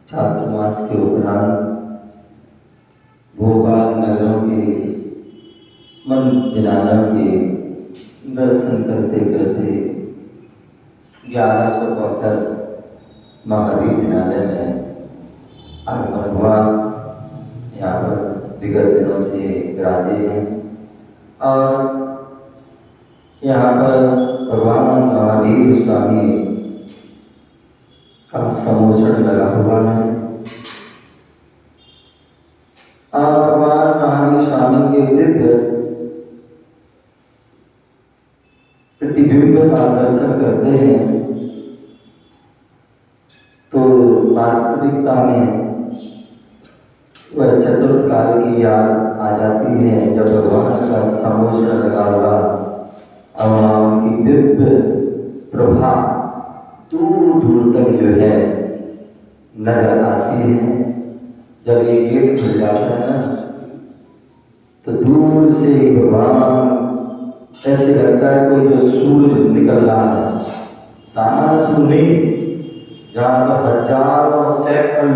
चातुर्मास के उपरांत भोपाल नगरों के मंदिरों के दर्शन करते करते 1172 महावीर विद्यालय में आगमन हुआ। यहाँ पर विगत दिनों से विराजे हैं और यहाँ पर भगवान महावीर स्वामी का समोचन लगा हुआ है और भगवान महावीर स्वामी के दिव्य प्रतिबिंब का दर्शन करते हैं तो वास्तविकता में वह चतुर्थ काल की याद आ जाती है जब भगवान का समोचन लगा हुआ और उनकी दिव्य प्रभा दूर दूर तक जो है नजर आती है। जब ये गेट खुल जाता है ना तो दूर से भगवान ऐसे लगता है कोई जो सूरज निकल रहा है, सामान्य सूरज नहीं, जहाँ पर हजारों सैकड़ों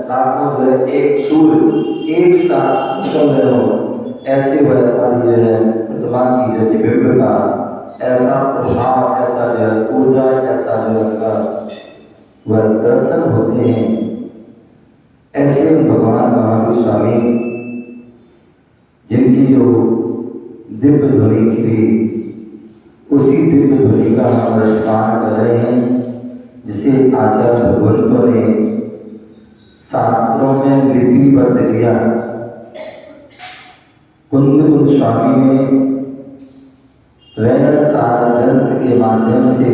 लाखों एक सूरज एक साथ निकल रहे हो, ऐसे वह जो है प्रतिमा की जो प्रतिबिंब का ऐसा प्रभाव, ऐसा जो ऊर्जा, ऐसा जो वह दर्शन होते हैं। ऐसे भगवान महावीर स्वामी जिनकी जो दिव्य ध्वनि थी उसी दिव्य ध्वनि का हम अनुष्ठान कर रहे हैं। जिसे आचार्य भगवंतों ने शास्त्रों में लिपिबद्ध किया। कुंद स्वामी ने वेद सार ग्रंथ के माध्यम से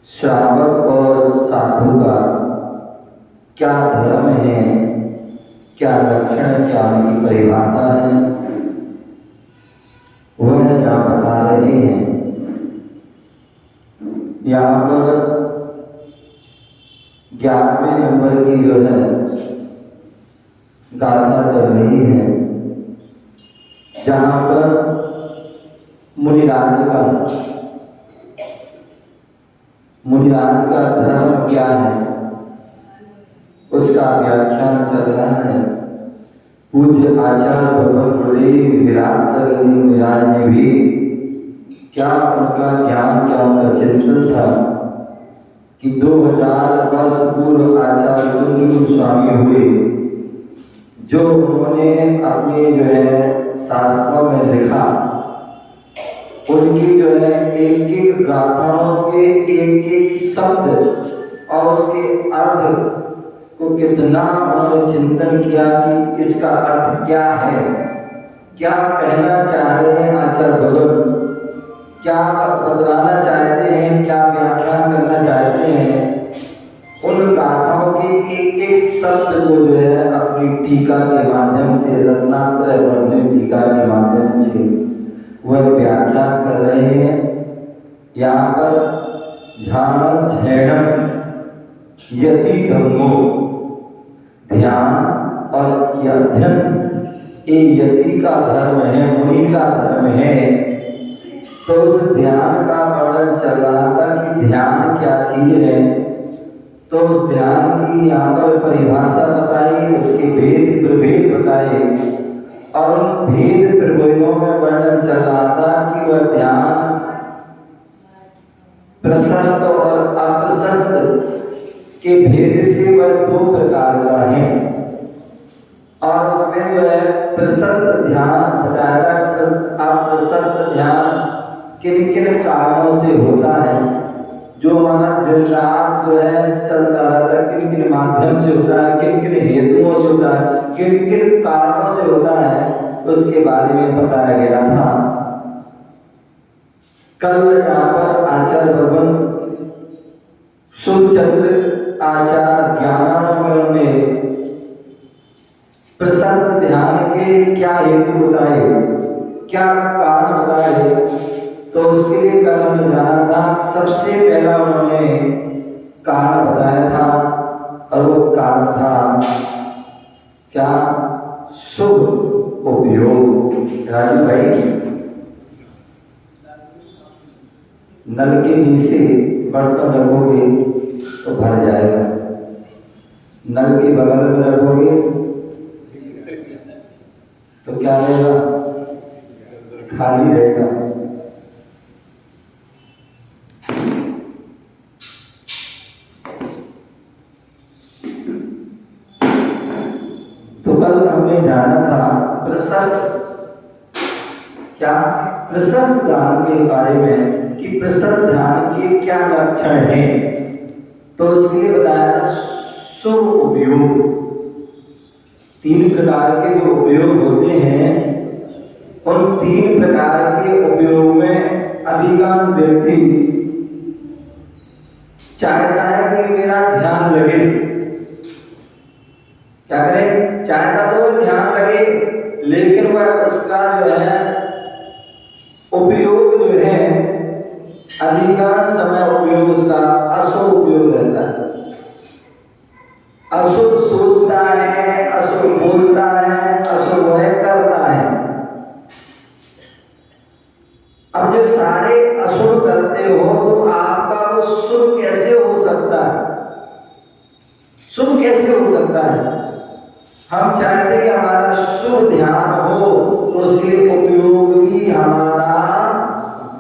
श्रावक और साधु का क्या धर्म है, क्या लक्षण है, क्या उनकी परिभाषा है, वह यहाँ बता रहे हैं। यहाँ पर 11वें नंबर की जो है गाथा चल रही है, जहाँ पर मुनिराज का धर्म क्या है उसका व्याख्यान चल रहा है। पूज्य आचार्य भगवत गुरुदेव विराट सरणी महाराज ने भी क्या उनका ज्ञान, क्या उनका चिंतन था कि 2000 वर्ष पूर्व आचार्य कुंद स्वामी हुए, जो उन्होंने अपने जो है शास्त्रों में लिखा, उनकी जो है एक एक गाथाओं के एक एक शब्द और उसके अर्थ को कितना उन्होंने चिंतन किया कि इसका अर्थ क्या है, क्या कहना चाह रहे हैं आचार्य भगवत, क्या बतलाना चाहते हैं, क्या व्याख्यान करना चाहते हैं। उन गाथाओं के एक एक शब्द को जो है अपनी टीका के माध्यम से, रत्नात्रय वर्णन टीका के माध्यम से वह व्याख्यान कर रहे हैं। यहाँ पर ध्यान झैणम यति धम्मो, ध्यान और अध्ययन ये यति का धर्म है, मुनि का धर्म है। तो उस ध्यान का वर्णन चल रहा था कि ध्यान क्या चीज है। तो उस ध्यान की यहाँ पर परिभाषा बताई, उसके भेद प्रभेद बताए, और उन भेद प्रभेदों में वर्णन चल रहा था कि वह ध्यान प्रशस्त और अप्रशस्त के भेद से वह 2 प्रकार का है। और उसमें जो है प्रशस्त ध्यान बताया था। अप्रशस्त ध्यान किन किन कारणों से होता है, जो हमारा दिन रात जो है चलता रहता है, किन किन माध्यम से होता है, किन किन हेतुओं से होता है, किन किन कारणों से होता है, उसके बारे में बताया गया था। कल यहाँ पर आचार्य भगवान सुचंद्र आचार्य ज्ञानानंद ने प्रशस्त ध्यान के क्या हेतु बताए, क्या कारण बताए। तो उसके लिए कल हमने जाना था, सबसे पहला उन्होंने कारण बताया था, और वो कारण था क्या, शुभ उपयोग। राजू भाई, नल के नीचे बर्तन रखोगे तो भर जाएगा, नल के बगल में रखोगे तो क्या रहेगा, खाली रहेगा। तो कल हमने जाना था प्रशस्त, क्या प्रशस्त ध्यान के बारे में कि प्रशस्त ध्यान के क्या लक्षण हैं। तो उसके लिए बताया था शुभ उपयोग। 3 प्रकार के जो उपयोग होते हैं, उन 3 प्रकार के उपयोग में अधिकांश व्यक्ति चाहता है कि मेरा ध्यान लगे। क्या करें, चाहता तो वो ध्यान लगे, लेकिन वह उसका जो है उपयोग जो है अधिकांश समय उपयोग उसका अशुभ उपयोग रहता है। अशुभ सोचता है, अशुभ बोलता है, अशुभ वह करता है। अब जो सारे अशुभ करते हो तो आपका वो शुभ कैसे हो सकता है, शुभ कैसे हो सकता है। हम चाहते कि हमारा शुभ ध्यान हो, तो उसके लिए उपयोग भी हमारा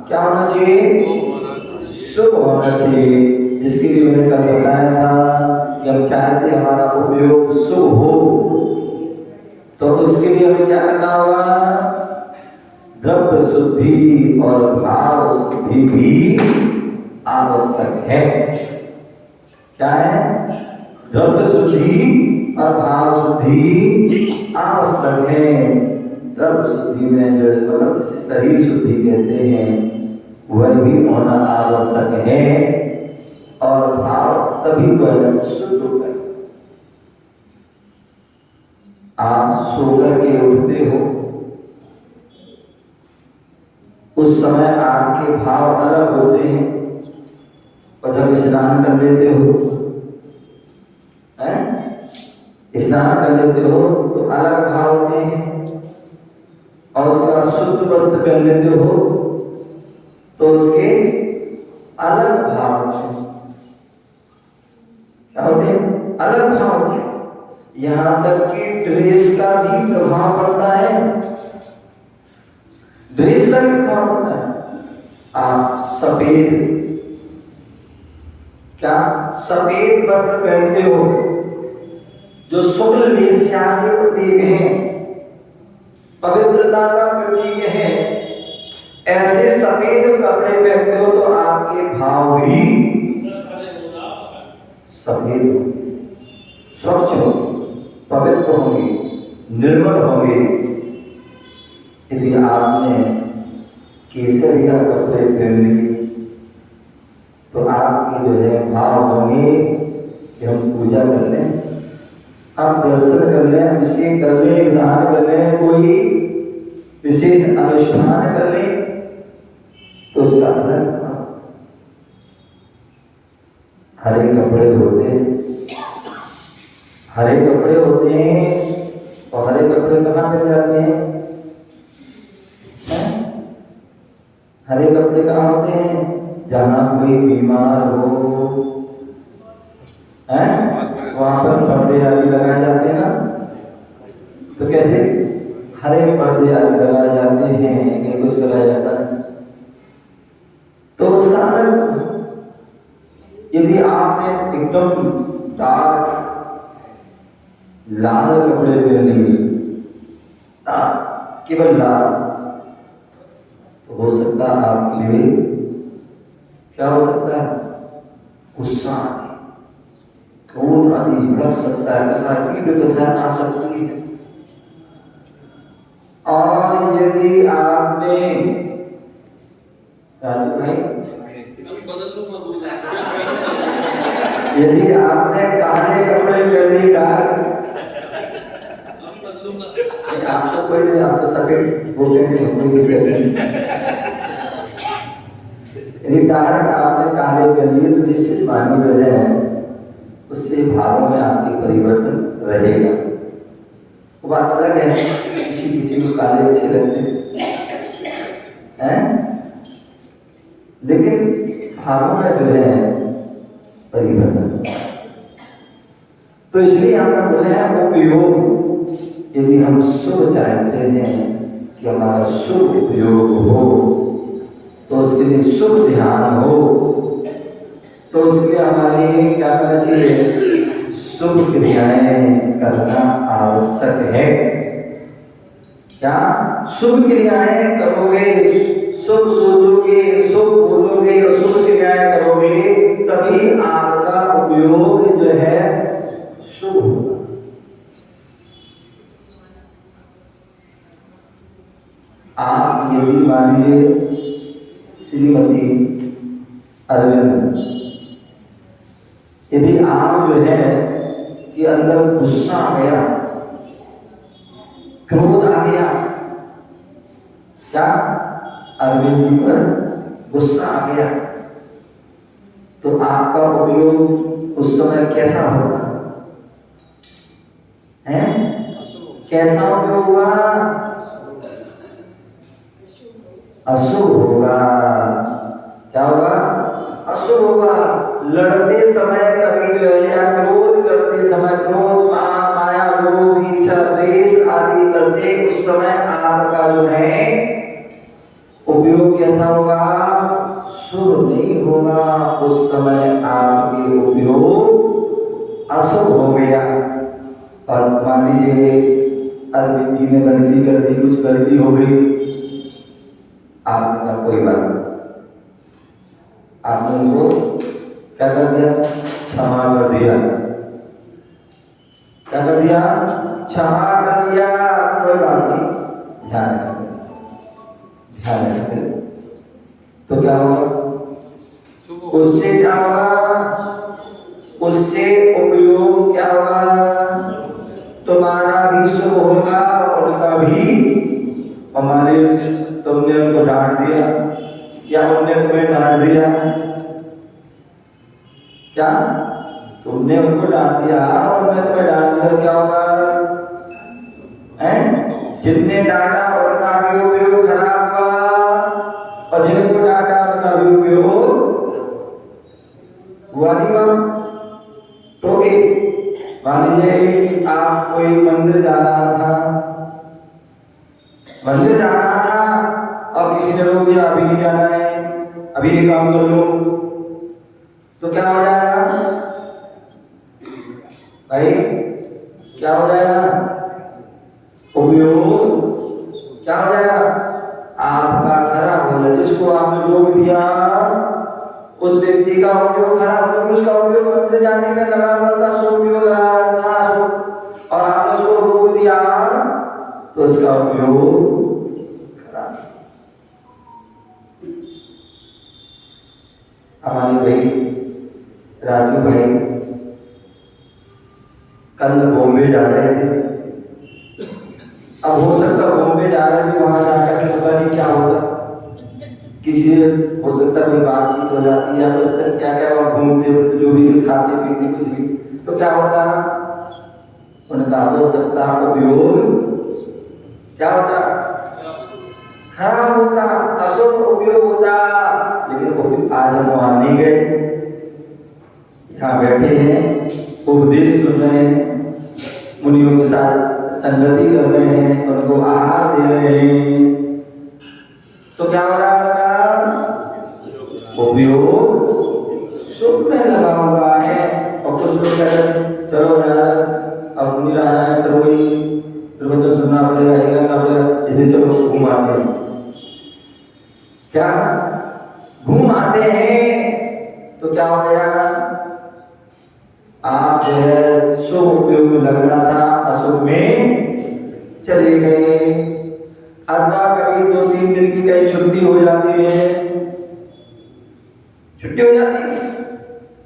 क्या होना चाहिए, शुभ होना चाहिए। जिसके लिए मैंने कल बताया था कि हम चाहते हमारा उपयोग शुभ हो, तो उसके लिए हमें क्या करना होगा, द्रव्य शुद्धि और भाव शुद्धि भी आवश्यक है। क्या है? द्रव्य शुद्धि और भाव शुद्धि आवश्यक है। द्रव्य शुद्धि में जो मतलब जिसे शरीर शुद्धि कहते हैं वह भी होना आवश्यक है, और भाव तभी वह शुद्ध होगा। आप सोकर के उठते हो, उस समय आपके भाव अलग होते हैं, और जब स्नान कर लेते हो, स्नान कर लेते हो तो अलग भाव होते हैं, और उसके बाद शुद्ध वस्त्र पहन लेते हो तो उसके अलग भाव होते हैं। क्या होते हैं? अलग भाव होते हैं। यहाँ तक कि ड्रेस का भी प्रभाव पड़ता है, ड्रेस का भी प्रभाव पड़ता है। आप सफेद, क्या सफेद वस्त्र पहनते हो जो शुक्ल वेश्या के प्रतीक है, पवित्रता का प्रतीक है, ऐसे सफेद कपड़े पहनते हो तो आपके भाव भी सफेद हो, स्वच्छ हो, पवित्र होंगे, निर्मल होंगे। यदि आपने केसरिया कपड़े पहन लिए तो आपके जो है भाव होंगे कि हम पूजा कर लें, हम दर्शन कर लें, अभिषेक कर लें, दान कर लें, कोई विशेष अनुष्ठान कर लें, तो उसका अलग हरे कपड़े होते हैं, हरे कपड़े होते हैं। और हरे कपड़े कहाँ मिल जाते हैं? हरे कपड़े कहाँ होते हैं? जहाँ कोई बीमार हो, वहां पर पर्दे आदि लगाए जाते हैं ना। तो कैसे हरे पर्दे आदि लगाए जाते हैं, कहीं कुछ लगाया जाता है, तो उसका अलग। यदि आपने एकदम डार्क लाल कपड़े पहन लिए, केवल लाल, तो हो सकता है आपके लिए क्या हो सकता है? गुस्सा आदि, क्रोध आदि भड़क सकता है, तीव्र कसाय आ सकती है। और यदि आपने भाई यदि आपने काले कपड़े पहने डार्क, आपको कोई नहीं, आपको सफेद बोलेंगे यदि डार्क आपने काले पहने तो निश्चित मानी जो है उससे भावों में आपकी परिवर्तन रहेगा। वो बात अलग है, किसी किसी को काले अच्छे लगते हैं, लेकिन भावों में जो है परिवर्तन। तो इसलिए हम बोले हैं उपयोग, यदि हम शुभ चाहते हैं कि हमारा शुभ उपयोग हो, तो उसके लिए शुभ ध्यान हो, तो उसके लिए हमारी क्या करना चाहिए? शुभ क्रियाएं करना आवश्यक है। क्या शुभ क्रियाएं करोगे, शुभ सोचोगे, शुभ बोलोगे और शुभ क्रियाएं करोगे, तभी आपका उपयोग जो है शुभ होगा। आप यदि मानिए श्रीमती अरविंद, यदि आप जो है कि अंदर गुस्सा आ गया, क्रोध आ गया, क्या अरविंद जी पर गुस्सा आ गया, तो आपका उपयोग उस समय कैसा होगा? हैं? कैसा उपयोग होगा? अशुभ होगा। क्या होगा? अशुभ होगा। लड़ते समय कभी जो है, या क्रोध करते समय, क्रोध, मान, माया, लोभ, ईर्ष्या, द्वेष आदि करते उस समय आपका जो है उपयोग कैसा होगा? शुभ नहीं होगा। उस समय आपके उपयोग अशुभ हो गया। और मान लीजिए अरविंद जी ने गलती कर दी, कुछ गलती हो गई, आपने कहा कोई बात नहीं, आपने उनको क्या कर दिया? क्षमा कर दिया। क्या कर दिया? क्षमा कर दिया। कोई बात नहीं, ध्यान रखें, ध्यान रखें। तो क्या होगा? उससे क्या होगा? उससे उपयोग क्या होगा? तुम्हारा भी शुभ होगा, उनका भी। हमारे तुमने उनको डांट दिया या उनने तुम्हें डांट दिया? क्या तुमने उनको डांट दिया और मैं तुम्हें डांट दिया, क्या होगा? जिनने डांटा उनका भी उपयोग खराब हुआ और जिनको डांटा उनका भी उपयोग हुआ नहीं हुआ। तो एक मान लीजिए कि आप कोई मंदिर जा रहा था, मंदिर जा रहा था और किसी ने रोक दिया, अभी नहीं जाना है, अभी ये काम कर लो, तो क्या हो जाएगा भाई? क्या हो जाएगा? उपयोग क्या हो जाएगा? आपका खराब हो जाएगा। जिसको आपने रोक दिया उस व्यक्ति का उपयोग खराब, क्योंकि उसका उपयोग मंदिर जाने में लगा हुआ था, उपयोग लगा था, और आपने उसको रोक दिया तो उसका उपयोग खराब। हमारे भाई राजू भाई कल बॉम्बे जा रहे थे। अब हो सकता बॉम्बे जा रहे थे, वहां जाकर के पता नहीं क्या होगा, किसी हो सकता कोई बातचीत हो जाती है, हो सकता क्या क्या वहां घूमते जो भी कुछ खाते पीते कुछ भी, तो क्या होता? उनका हो सकता उपयोग क्या होता? खराब होता, अशुभ उपयोग होता। लेकिन आज हम वहां नहीं गए, यहाँ बैठे हैं, उपदेश सुन रहे हैं, मुनियों के साथ संगति कर रहे हैं, उनको आहार दे रहे हैं, तो क्या हो रहा है? उपयोग शुभ में लगा हुआ है। और कुछ लोग कहते हैं चलो यार अब मुनि रहा है, फिर वही प्रवचन सुनना पड़ेगा, ये करना पड़ेगा, इसलिए चलो घूम आते हैं। क्या घूम आते हैं तो क्या हो गया? आप जो है शुभ उपयोग में लगना था, अशुभ में चले गए। अथवा कभी 2-3 दिन की कहीं छुट्टी हो जाती है, छुट्टी हो जाती है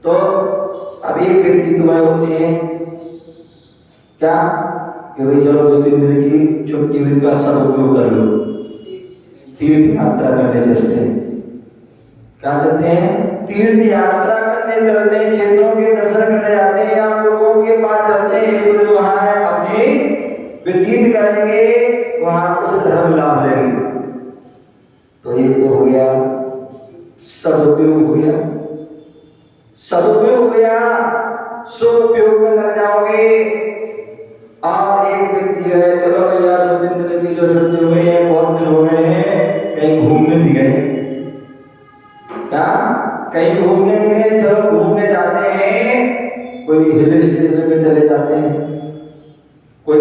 तो अब एक व्यक्ति तुम्हारे होते हैं क्या कि भाई चलो 2-3 दिन की छुट्टी में का सदुपयोग कर लो, तीर्थ यात्रा करने चलते हैं। क्या चलते हैं? तीर्थ यात्रा करने चलते हैं, क्षेत्रों के दर्शन करने जाते हैं, आप लोगों के पास चलते हैं, एक दिन वहां अपने व्यतीत करेंगे, वहां कुछ धर्म लाभ लेंगे। तो ये तो हो गया सदुपयोग, हो गया सदुपयोग, हो गया सुपयोग में लग जाओगे। और एक व्यक्ति है, चलो भैया 2-3 दिन की जो छुट्टी हुई है, बहुत दिन हो गए हैं, कहीं घूमने नहीं गए। क्या कहीं घूमने नहीं गए? चलो घूमने जाते हैं, कोई हिल स्टेशन पे चले जाते हैं, कोई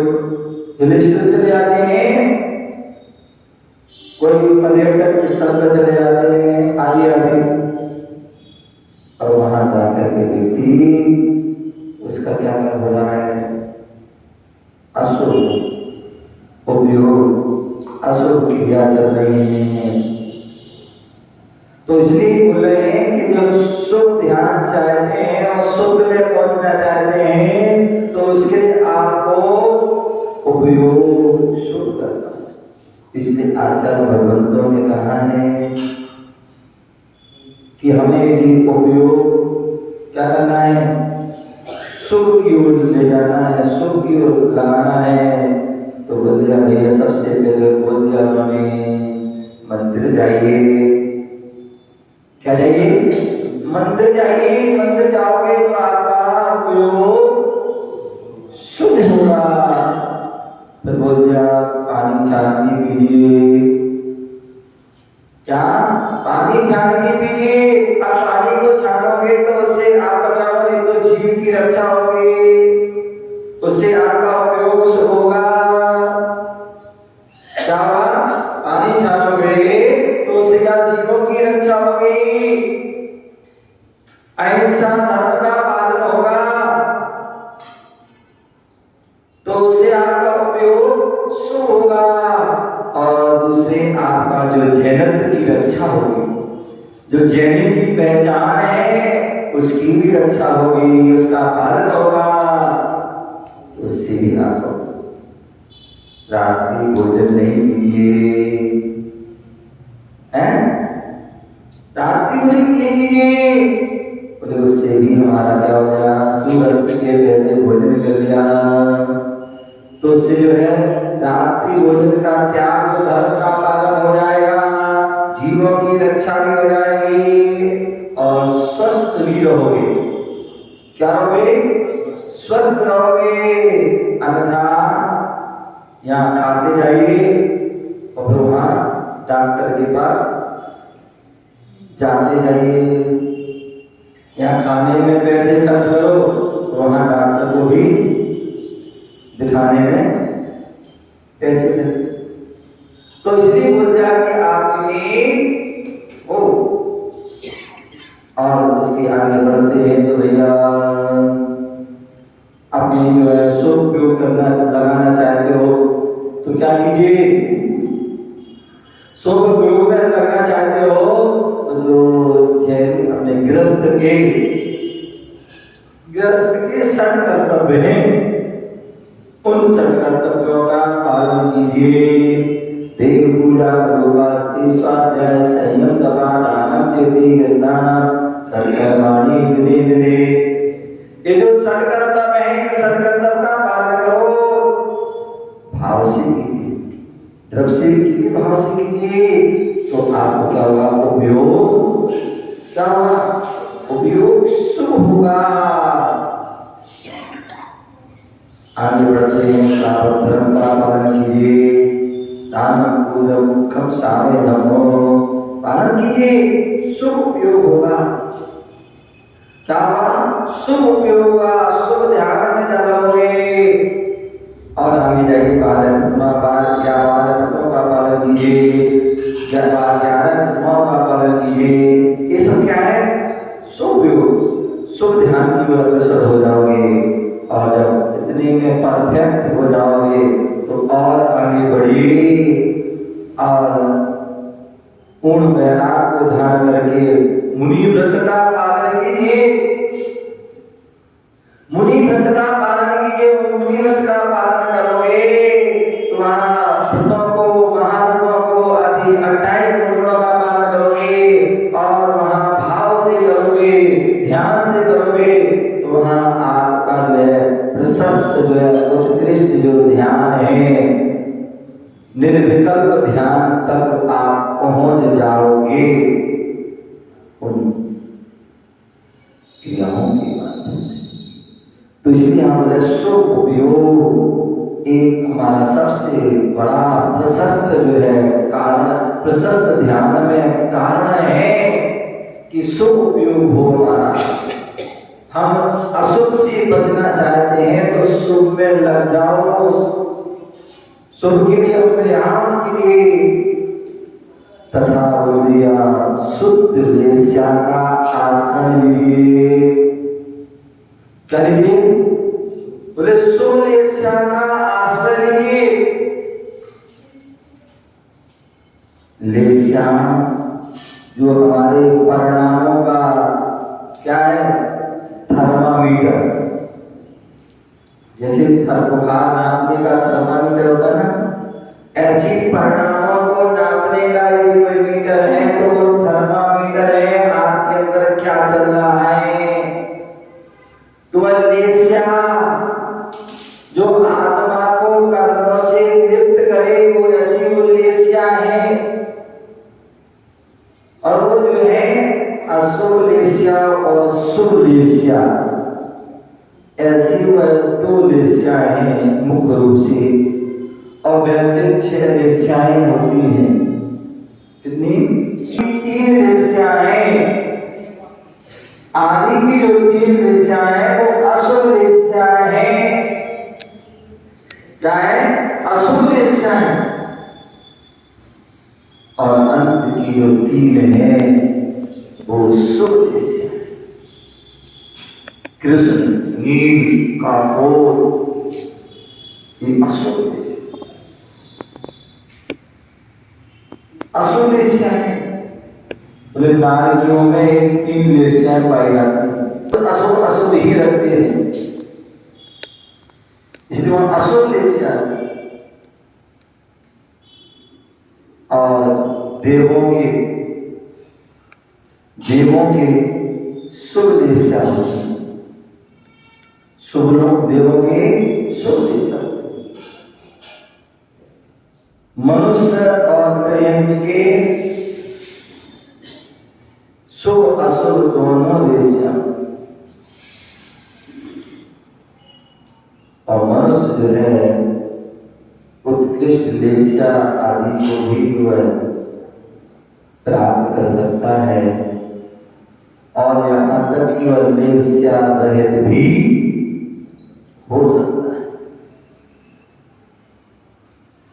हिल स्टेशन पे जाते हैं, कोई पर्यटक स्थल पर चले जाते हैं, आदि आदि। और वहां जाकर के व्यक्ति उसका क्या कर हो रहा है? अशुभ उपयोग, अशुभ क्रिया चल रही है। तो इसलिए बोल रहे हैं कि जब शुभ ध्यान चाहते हैं और शुभ में पहुंचना चाहते हैं तो उसके लिए आपको उपयोग शुभ करना। इसलिए आचार्य भगवंतों ने कहा है कि हमें यदि उपयोग क्या करना है? शुभ की ओर ले जाना है, शुभ की ओर लगाना है। तो बोल दिया भैया, सबसे पहले बोल दिया उन्होंने मंदिर जाइए। क्या जाइए? मंदिर जाइए। मंदिर जाओगे तो आपका उपयोग शुभ होगा। फिर बोल दिया पानी छान के पीजिए। क्या? पानी छान के पीजिए। अब पानी को छानोगे तो उससे आपका क्या होगा? एक तो जीव की रक्षा होगी, उससे आपका उपयोग शुभ होगा। क्या होगा? पानी छानोगे तो उससे क्या? जीवों की रक्षा होगी, अहिंसा उसकी भी रक्षा होगी, उसका पालन होगा, तो उससे भी आप रात्रि भोजन नहीं कीजिए, हैं? रात्रि भोजन नहीं कीजिए, बोले उससे भी हमारा क्या हो गया, सूर्यास्त के पहले भोजन कर लिया तो उससे जो है रात्रि भोजन का त्याग, जो धर्म का पालन हो जाएगा, जीवों की रक्षा भी हो जाएगी और स्वस्थ भी रहोगे। क्या रहोगे? स्वस्थ रहोगे। अन्यथा यहाँ खाते जाइए और फिर वहां डॉक्टर के पास जाते जाइए, यहाँ खाने में पैसे खर्च करो तो वहां डॉक्टर को भी दिखाने में पैसे खर्च करो। तो इसलिए बोल दिया कि आपके ओ और उसके आगे बढ़ते हैं तो भैया अपनी जो है सदुपयोग करना लगाना चाहते हो तो क्या कीजिए, सदुपयोग में करना चाहते हो तो जो जैन अपने गृहस्थ के सठ कर्तव्य हैं, उन सठ कर्तव्यों का पालन कीजिए। देव पूजा, योगास्ति, स्वाध्याय, संयम, तपा, दानम, चेति, स्नानम, सत्कर्माणि दिने दिने। ये जो सठ कर्तव्य है, सठ कर्तव्य का पालन करो, भाव से कीजिए, द्रव्य से कीजिए, भाव से कीजिए, तो आपको क्या होगा, उपयोग क्या होगा, उपयोग शुभ होगा। आगे बढ़ते हैं, श्रावक धर्म का पालन कीजिए, दान पूजा मुखम सावे धर्मो पालन कीजिए, शुभ उपयोग होगा। क्या होगा? शुभ उपयोग होगा, शुभ ध्यान में लगाओगे। और आगे जाइए, पालन का पालन कीजिए, का पालन कीजिए। ये सब क्या है? शुभ उपयोग, शुभ ध्यान की ओर अग्रसर हो जाओगे। और जब इतने में परफेक्ट हो जाओगे तो और आगे बढ़िए और पूर्ण वैराग को धारण करके मुनि व्रत का पालन कीजिए। मुनि व्रत का पालन कीजिए, मुनि व्रत का पालन करोगे तो व्रतों को, महाव्रतों को आदि 28 व्रतों का पालन करोगे और वहां भाव से करोगे, ध्यान से करोगे तो वहां आपका जो है प्रशस्त, जो है उत्कृष्ट जो ध्यान है, निर्विकल्प ध्यान तक आप पहुंच जाओगे उन क्रियाओं के माध्यम से। तो इसलिए हमारे शुभ उपयोग एक हमारा सबसे बड़ा प्रशस्त जो है कारण, प्रशस्त ध्यान में कारण है कि शुभ उपयोग हो हमारा। हम अशुभ से बचना चाहते हैं तो शुभ में लग जाओ, शुभ के लिए, प्रयास के लिए। तथा बोलिया शुद्ध वेश्या का आश्रय लीजिए। क्या लीजिए? बोले शुद्ध वेश्या का आश्रय लीजिए। वेश्या जो हमारे परिणामों का क्या है, थर्मामीटर। जैसे बुखार नापने का थर्मामीटर होता है ना, ऐसी परिणामों को नापने का यदि कोई मीटर है तो वो थर्मामीटर है, आपके अंदर क्या चल रहा है। तो वेश्या जो आत्मा को कर्मों से लिप्त करे वो ऐसी वो वेश्या है, और वो जो है अशुभ वेश्या और शुभ वेश्या, ऐसी वह दो वेश्याएं हैं मुख्य रूप से। और वैसे 6 वेश्याएं होती हैं। कितनी? 3 वेश्याएं। आदि की जो 3 वेश्याएं हैं वो अशुभ वेश्याएं हैं। क्या है? अशुभ वेश्याएं। और अंत की जो 3 है वो शुभ वेश्या। कृष्ण, नील, काकोर, ये अशुभ वेश्या, अशुभ वेश्या है। बोले नारकियों में 3 वेश्याएं पाई जाती हैं। वेश्या और देवों के शुभ वेश्या, शुभ लोग देवों के शुभ वेश्या, मनुष्य और त्रयंच के शुभ अशुभ दोनों वेश्या। और मनुष्य जो है उत्कृष्ट वेश्या आदि को भी वह प्राप्त कर सकता है, और यहाँ तक कि वह वेश्या रहित भी हो सकता है।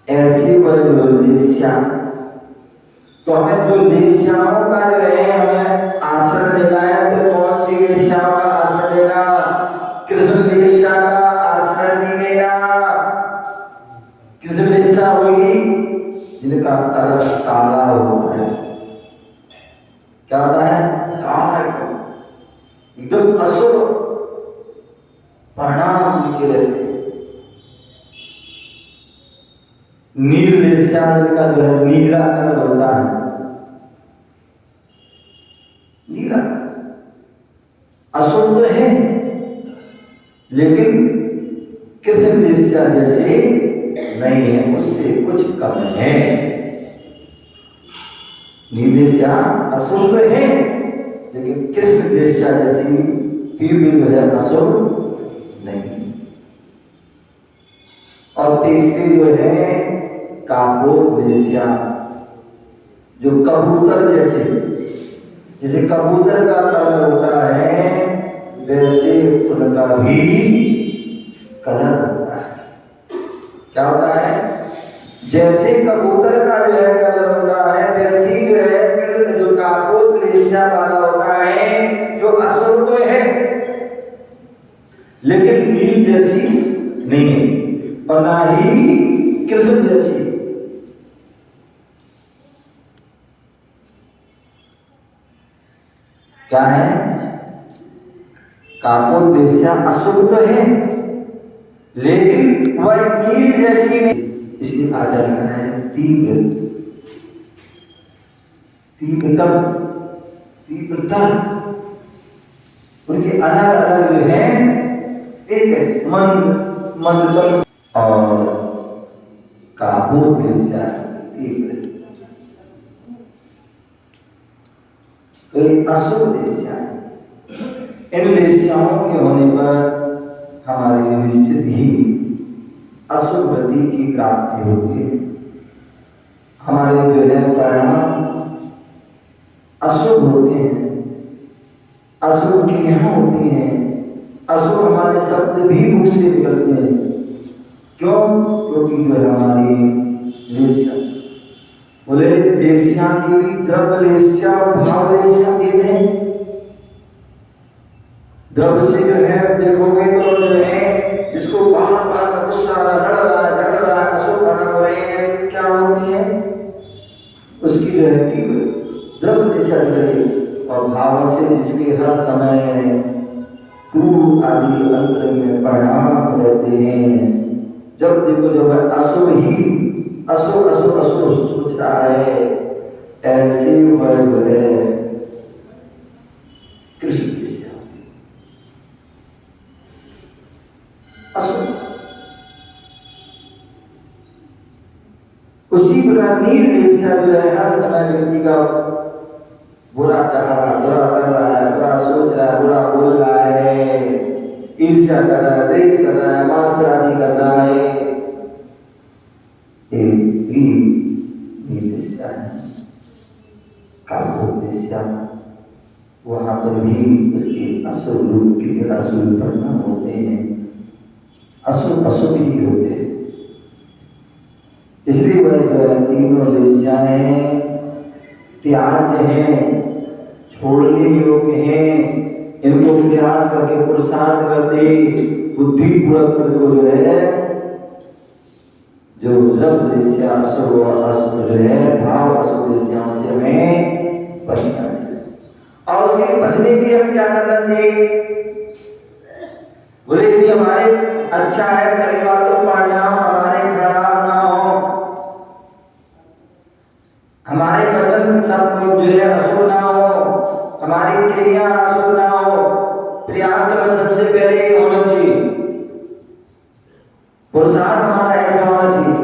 ऐसी वह वेश्या, तो हमें जो वेश्याओं का जो है हमें आश्रय लेना है, तो कौन सी वेश्याओं का आश्रय लेना? कृष्ण वेश्या का आश्रय नहीं लेना। कृष्ण वेश्या होगी जिनका कलर काला होता है। क्या होता है? काला, एकदम अशुभ परिणाम उनके रहते हैं। नील वेश्या का जो है नीला कलर होता है, नीला अशुभ तो है, लेकिन कृष्ण वेश्या जैसे नहीं है, उससे कुछ कम है। नील वेश्या अशुभ तो है, लेकिन कृष्ण वेश्या जैसी तीव्र जो है अशुभ नहीं। और तीसरी जो है कापोत वेश्या, जो कबूतर जैसे कबूतर का कलर होता है, वैसे उनका भी कलर होता है। क्या होता है? जैसे कबूतर का जो है कलर होता है, वैसे जो है जो कापोत वेश्या वाला होता है, जो अशुभ तो है लेकिन नील जैसी नहीं है, और ना ही कृष्ण जैसी। क्या है? कापोत वेश्या अशुभ तो है, लेकिन वह नील जैसी नहीं। इसलिए आचरण है तीव्रतर। उनके अलग अलग जो है, एक मंद और कापोत वेश्या तीव्र, तो एक अशुभ वेश्या है। इन वेश्याओं के होने पर हमारी निश्चित ही अशुभ गति की प्राप्ति होती है। हमारे जो है परिणाम अशुभ होते हैं, अशुभ क्रियाएं होती हैं, अशुभ हमारे शब्द भी मुख से निकलते हैं। क्यों? क्योंकि जो है हमारी वेश्या, बोले वेश्या की भी द्रव्य वेश्या और भाव वेश्या भेद है। द्रव्य से जो है देखोगे तो जो है जिसको बार बार गुस्सा लड़ रहा है, झगड़ रहा है, अशुभ बना हुआ है, ऐसे क्या होती है? उसकी जो है तीव्र द्रव्य वेश्या निकलेगी। और भाव से जिसके हर समय क्रूर आदि अंतर में परिणाम रहते हैं। जब देखो जब अशुभ ही अशुभ अशुभ अशुभ सोच रहा है, ऐसे वह है कृष्ण वेश्या अशुभ। उसी प्रकार नील वेश्या जो है हर समय व्यक्ति का बुरा चाह रहा है, बुरा कर रहा है, बुरा सोच रहा है, बुरा बोल रहा है, ईर्ष्या कर रहा है, द्वेष कर रहा है, मात्सर्य आदि कर रहा है। कापोत वेश्या, वहां पर भी उसके अशुभ रूप के अशुभ परिणाम होते हैं, अशुभ अशुभ ही होते हैं। इसलिए वह तीनों वेश्याएं त्याज्य हैं, छोड़ने योग्य हैं। इनको प्रयास करके पुरुषार्थ करते बुद्धिपूर्वक को जो है जो द्रव्य वेश्या अशुभ अशुभ जो है भाव अशुभ वेश्याओं से हमें बचना चाहिए। और उसके लिए बचने के लिए हमें क्या करना चाहिए? बोले यदि हमारे अच्छा है पहली बात तो परिणाम हमारे खराब ना हो, हमारे वचन सब जो है अशुभ ना हो, हमारी क्रिया अशुभ ना हो। प्रयास में सबसे पहले ये होना चाहिए, पुरुषार्थ हमारा ऐसा होना चाहिए।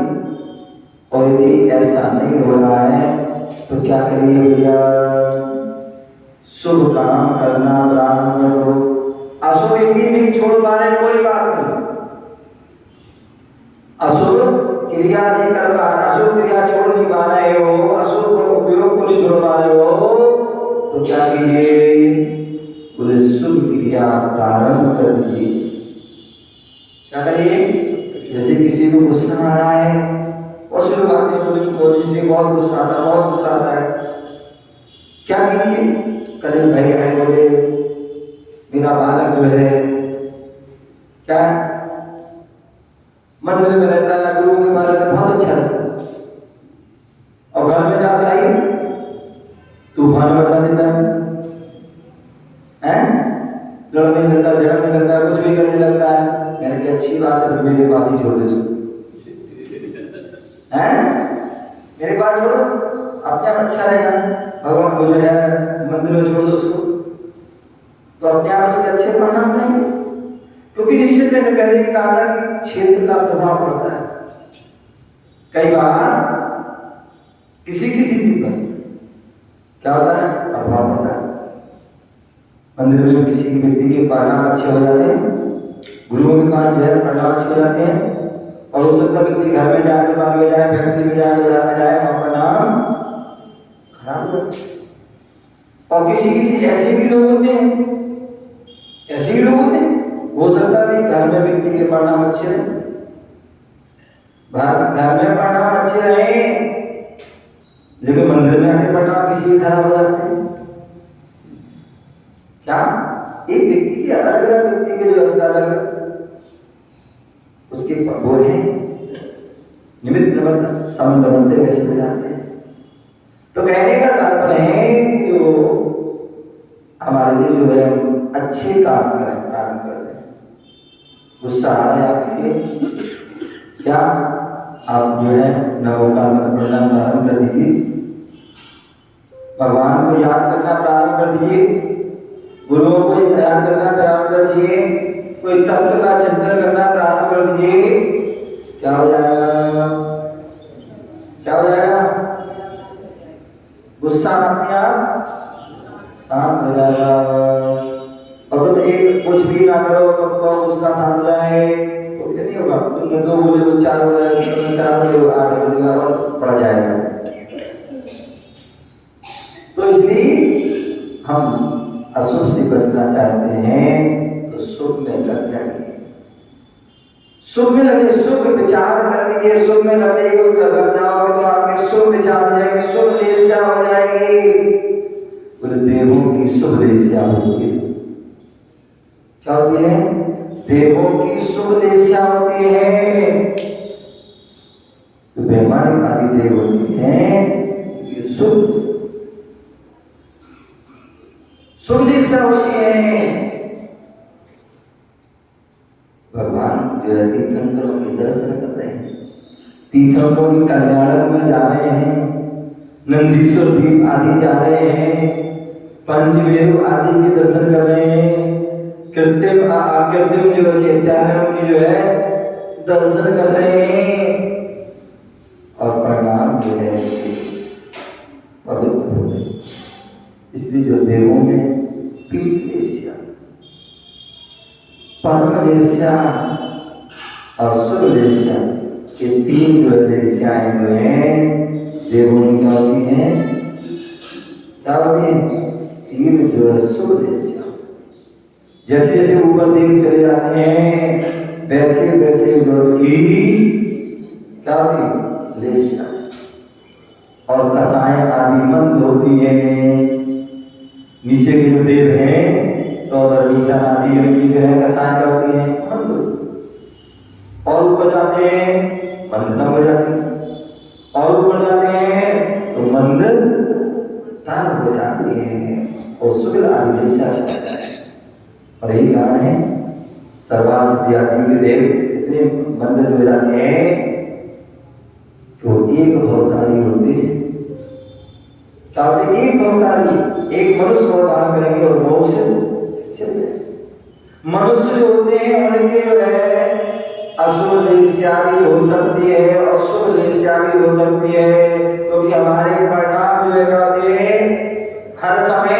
और यदि ऐसा नहीं हो रहा है तो क्या करिए भैया, शुभ काम करना प्रारंभ करो। अशुभ विधि नहीं छोड़ पा रहे कोई बात नहीं, अशुभ क्रिया नहीं कर पा, अशुभ क्रिया छोड़ नहीं पा रहे हो, अशुभ उपयोग को नहीं छोड़ पा रहे हो, तो क्या कीजिए, बोले शुभ क्रिया प्रारंभ कर दीजिए। क्या करिए, जैसे किसी को गुस्सा आ रहा है, और शुरू आते हैं बोले मोदी जी बहुत गुस्सा आता है, बहुत गुस्सा आता है, क्या कीजिए, कल भाई आए बोले मेरा बालक जो है क्या मंदिर में रहता है, गुरु के बारे में बहुत अच्छा है, और घर में जाता है तूफान मचा देता है, लड़ने लगता है, झगड़ने लगता है, कुछ भी करने लगता है। मैंने कहा अच्छी बात है, फिर मेरे पास ही छोड़ दे हैं, मेरे पास छोड़ो, अपने आप अच्छा रहेगा। भगवान को जो है मंदिर में छोड़ दो उसको, तो अपने आप इसके अच्छे परिणाम आएंगे। क्योंकि निश्चित मैंने पहले भी कहा था कि क्षेत्र का प्रभाव पड़ता है। कई बार किसी चीज पर क्या होता है, प्रभाव पड़ता है। मंदिर में किसी व्यक्ति के परिणाम अच्छे हो जाते हैं, गुरुओं के पास जो है परिणाम अच्छे हो जाते हैं, और हो सकता व्यक्ति घर में जाए, दुकान में जाए, फैक्ट्री में जाए, बाजार में जाए, वहां परिणाम खराब हो जाते। और किसी ऐसे भी लोग होते हैं, ऐसे भी लोग होते हैं, हो सकता है घर में व्यक्ति के परिणाम अच्छे रहे, घर में परिणाम अच्छे रहे, लेकिन मंदिर में आके परिणाम किसी के खराब हो जाते हैं। क्या एक व्यक्ति के अलग अलग व्यक्ति के जो असर अलग उसके वो है निमित्त संबंध बनते वैसे हो जाते हैं। तो कहने का तात्पर्य है कि जो हमारे लिए जो है अच्छे काम करें, प्रारंभ कर दें। गुस्सा आ रहा है आपके लिए, क्या आप जो है नवोकाल में पढ़ना प्रारंभ कर दीजिए, भगवान को याद करना प्रारंभ कर दीजिए, गुरुओं को याद करना प्रारंभ कर दीजिए, कोई तत्व का चिंतन करना प्रारंभ कर दीजिए। क्या हो जाएगा, क्या हो जाएगा, गुस्सा अपने आप शांत हो जाएगा। और तुम एक कुछ भी ना करो तो गुस्सा शांत हो जाए तो क्या नहीं होगा, तुमने 2 बोले तो 4 हो जाएगा, तुमने 4 बोले 8 बोलेगा और बढ़ जाएगा। तो इसलिए हम अशुभ से बचना चाहते हैं तो शुभ में लग जाइए, शुभ में लगे, शुभ विचार कर लीजिए, शुभ में लग जाओगे तो आपके शुभ विचार हो जाएंगे, शुभ लेस्या हो जाएगी, देवों की शुभ लेस्या होती है। क्या होती है, देवों की शुभ लेस्या होती है, तो वैमानिक आदि देव होती है, शुभ लेस्या होती है। भगवान जो है तीर्थंकरों के दर्शन कर रहे हैं, तीर्थंकरों की कल्याणक में जा रहे हैं, नंदीश्वर द्वीप आदि जा रहे हैं, पंचमेरु आदि के दर्शन कर रहे हैं, कृत्रिम जो चैत्यालयों की जो है दर्शन कर रहे हैं, और परिणाम जो है पवित्र हो गए। इसलिए जो देवों में पीठ लेस्या, परम लेस्या और शुभ लेस्या, ये 3 जो लेस्याएं जो हैं देवों की क्या होती हैं, क्या होती हैं, 3 जो है शुभ लेस्या। जैसे जैसे ऊपर देव चले जाते हैं वैसे वैसे की क्या होती है, लेस्या, और कसाएं आदि मंद होती हैं। नीचे के जो देव हैं चौदह ईशान आदि इनकी जो है कसाएं क्या होती हैं, मंद, और ऊपर जाते हैं मंद कम हो जाती है, और ऊपर जाते हैं तो मंद तार हो जाती है, और शुक्ल आदि लेस्या हो जाता है। और यही कारण है सर्वासिद्धि आदि के देव इतने मंदिर हो जाते हैं तो एक भवतारी होते हैं। क्या होते? एक भवतारी, एक मनुष्य अवतार करेंगे और मोक्ष चले जाएंगे। मनुष्य जो होते हैं उनके जो है अशुभ लेस्या भी हो सकती है और शुभ लेस्या भी हो सकती है, क्योंकि हमारे परिणाम जो है कहते हैं हर समय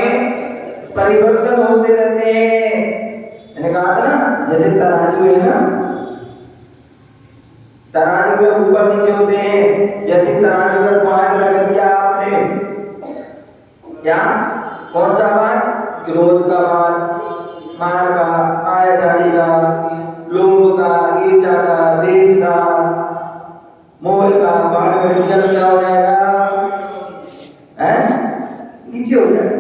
परिवर्तन होते रहते हैं। मैंने कहा था ना, जैसे तराजू है ना, तराजू में ऊपर नीचे होते हैं। जैसे तराजू में पॉइंट रख दिया आपने, क्या कौन सा पाठ? क्रोध का पाठ, मान का, मायाचारी का, लोभ का, ईर्ष्या का, द्वेष का, मोह का पाठ में रख दिया तो क्या हो जाएगा? नीचे हो जाएगा।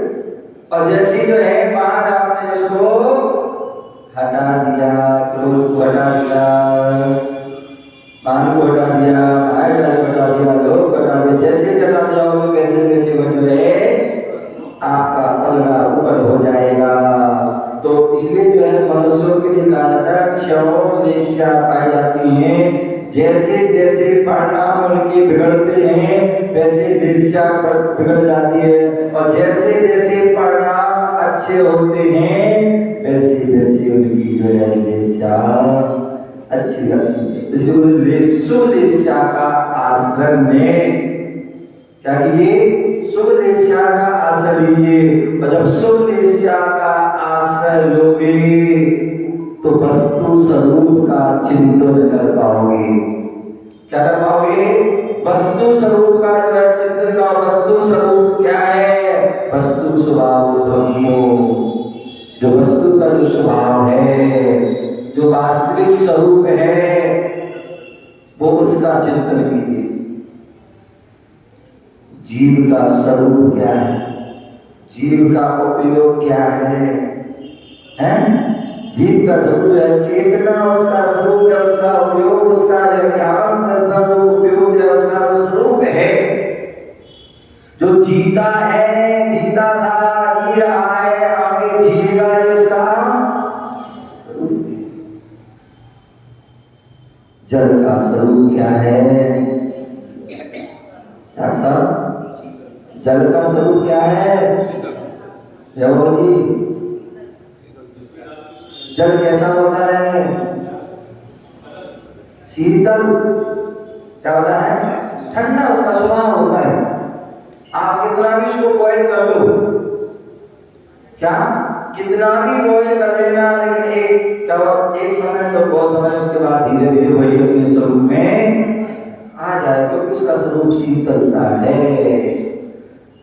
और जैसे जो है पाठ आपने उसको हटा दिया, क्रोध को हटा दिया, मान को हटा दिया, मायाचारी को हटा दिया, लोभ को हटा दिया, जैसे हटा दिया होगा वैसे वैसे वो जो है आपका अल्लाह ऊपर हो जाएगा। तो इसलिए जो है मनुष्यों के लिए कहा जाता है क्षमो लेस्या पाई जाती हैं। जैसे जैसे परिणाम उनके बिगड़ते हैं वैसे लेस्या बिगड़ जाती है, और जैसे जैसे परिणाम अच्छे होते हैं वैसे वैसे उनकी जो है लेस्या अच्छी लगती है। इसलिए उन्हें लेस्सो लेस्या का आश्रय में क्या कीजिए? शुभ लेस्या का आश्रय लीजिए। और जब शुभ लेस्या का आश्रय लोगे तो वस्तु स्वरूप का चिंतन कर पाओगे। क्या कर पाओगे? वस्तु स्वरूप का जो है चिंतन का। वस्तु स्वरूप क्या है? वस्तु स्वभाव धर्मो, जो वस्तु का जो स्वभाव है, जो वास्तविक स्वरूप है, वो उसका चिंतन कीजिए। जीव का स्वरूप क्या है? जीव का उपयोग क्या है? जीव का स्वरूप है चेतना, उसका स्वरूप है, उसका उपयोग, उसका जो ज्ञान दर्शन उपयोग है, उसका स्वरूप है। जो जीता है, जीता था, जी रहा है, आगे जिएगा, ये उसका जल का स्वरूप क्या है? डॉक्टर साहब, जल का स्वरूप क्या है? जी, जल कैसा होता है? शीतल। क्या होता है? ठंडा उसका स्वभाव होता है। आप कितना भी उसको बॉयल कर लो, क्या कितना भी बॉयल कर लेना, लेकिन एक समय तो बहुत समय उसके बाद धीरे धीरे वही अपने स्वरूप में आ जाए, क्योंकि उसका स्वरूप शीतलता है।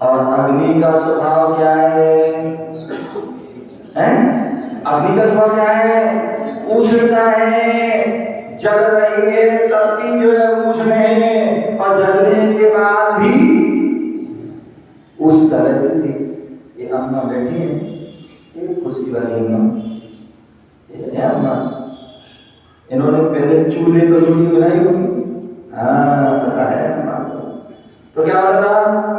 और अग्नि का स्वभाव क्या है? अग्नि का स्वभाव क्या है? उष्णता है। जल रही है तब भी जो है उष्ण है, और जलने के बाद भी उष्णता रहती थी। ये अम्मा बैठी है, ये कुर्सी वाली अम्मा, इन्होंने पहले चूल्हे पर रोटी बनाई होगी। हाँ, पता है अम्मा। तो क्या होता था?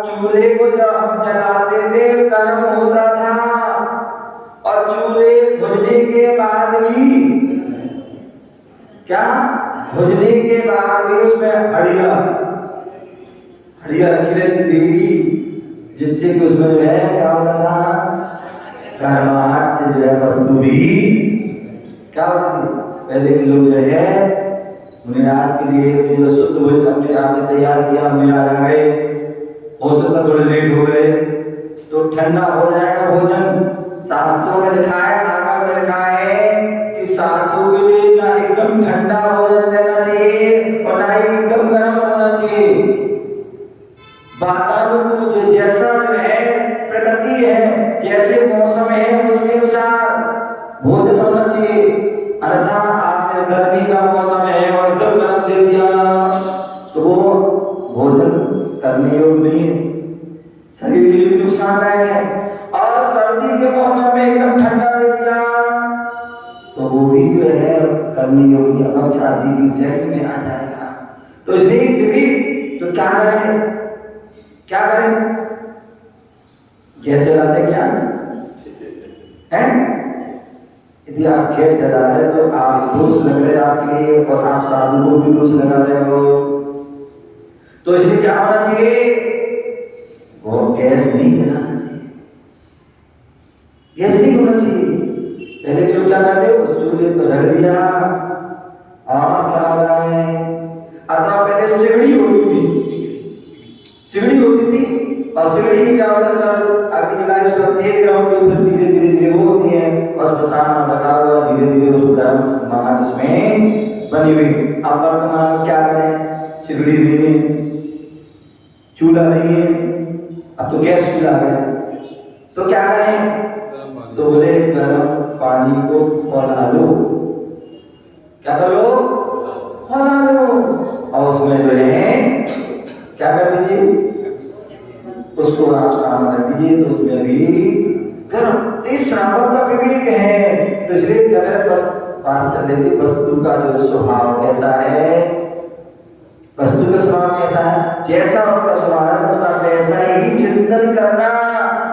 चूल्हे को जब हम जलाते थे गर्म होता था, और चूल्हे भुजने के बाद भी क्या? भुजने के बाद भी उसमें हड़िया रखी रहती थी, जिससे कि उसमें जो है क्या होता था? गर्माहट से जो है वस्तु भी क्या होती थी? पहले के लोग जो है उन्हें आज के लिए जो शुद्ध भोजन अपने आप ने तैयार किया, मिला आ गए, हो सकता थोड़े लेट हो गए तो ठंडा हो जाएगा भोजन। शास्त्रों में लिखा है, आगम में लिखा है कि साधु के लिए ना एकदम ठंडा भोजन देना चाहिए और ना ही एकदम गर्म होना चाहिए। वातानुकूल जो जैसा जो है प्रकृति है, जैसे मौसम है उसके अनुसार भोजन होना चाहिए। अन्यथा आपने गर्मी का मौसम है और एकदम गर्म दे दिया तो वो भोजन करने योग्य नहीं है, शरीर के लिए भी नुकसानदायक है। और सर्दी के मौसम में एकदम ठंडा दे दिया तो वो भी जो है करने योग्य अगर शादी की शैली में आ जाएगा। तो इसलिए विवेक तो क्या करें? गैस जलाते क्या है? यदि आप खेत जला रहे हो तो आप दोष लग रहे हैं आपके लिए, और आप साधु को भी दोष लगा रहे हो। तो इसलिए क्या होना चाहिए, वो गैस नहीं जलाना चाहिए, गैस नहीं होना चाहिए। पहले के लोग क्या करते हैं, उस चूल्हे पर रख दिया, और क्या हो रहा है, अथवा पहले सिगड़ी होती थी, सिगड़ी होती थी, और सिगड़ी में क्या होता था, अग्नि जला के उसमें तेल गिराओगे, फिर धीरे धीरे धीरे वो होती है, और उसमें सामान रखा हुआ, धीरे धीरे वो गर्म माहौल उसमें बनी हुई। अब वर्तमान में क्या करें, सिगड़ी नहीं है, चूल्हा नहीं है, अब तो गैस चूल्हा है, तो क्या करें, तो बोले गर्म पानी को खौला लो, क्या कर लो, खौला लो, और उसमें जो है क्या कर दीजिए, उसको आप सामने रख दीजिए, तो उसमें भी गर्म। इस श्रावक का विवेक है। तो इसलिए अगर बात कर लेते वस्तु का जो स्वभाव कैसा है, वस्तु का स्वभाव कैसा है, जैसा उसका स्वभाव है उसका वैसा ही चिंतन करना।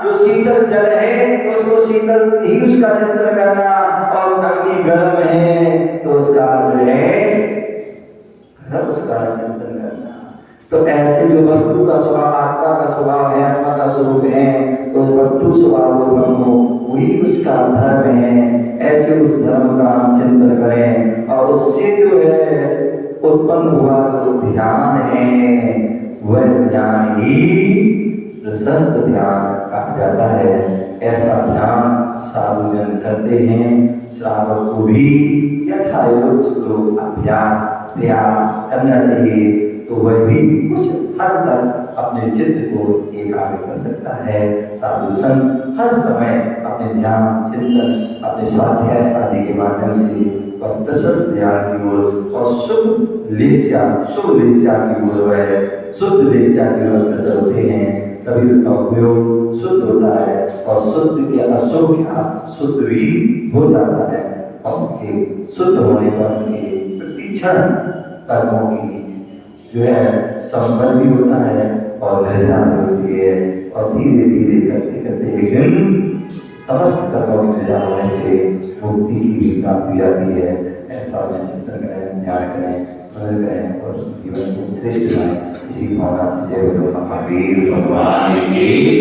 जो शीतल जल है तो उसको शीतल ही उसका चिंतन करना, और अग्नि गर्म है तो उसका जो है गर्म उसका चिंतन करना। तो ऐसे जो वस्तु का स्वभाव, आत्मा का स्वभाव है, आत्मा का स्वरूप है, तो वस्तु स्वभाव ब्रह्म वही उसका धर्म है। ऐसे उस धर्म का हम चिंतन करें, और उससे जो है उत्पन्न हुआ जो ध्यान है, वह ध्यान ही प्रशस्त ध्यान कहा जाता है। ऐसा ध्यान साधुजन करते हैं, श्रावक को भी यथायोग्य उसको अभ्यास प्रयास करना चाहिए, तो वह भी कुछ हद तक अपने चित्त को एकाग्र कर सकता है। साधु संत हर समय अपने ध्यान चिंतन, अपने स्वाध्याय आदि के माध्यम से और प्रशस्त ध्यान की ओर और शुभ लेस्या, शुभ लेस्या की ओर वह शुद्ध लेस्या की ओर अग्रसर होते हैं। तभी उनका उपयोग शुद्ध होता है, और शुद्ध के अशुभ क्या शुद्ध भी हो जाता है, और उनके शुद्ध होने पर उनके प्रतिक्षण कर्मों की जो है संबंध भी होता है, और निर्जरा भी होती है, और धीरे धीरे करते करते एक दिन समस्त कर्मों के निर्जरा होने से मुक्ति की भी प्राप्ति हो जाती है। ऐसा में चिंतन करें, ध्यान करें, मनन करें, और जीवन को श्रेष्ठ बनाएं। इसी भावना से जय गुरु महावीर भगवान की।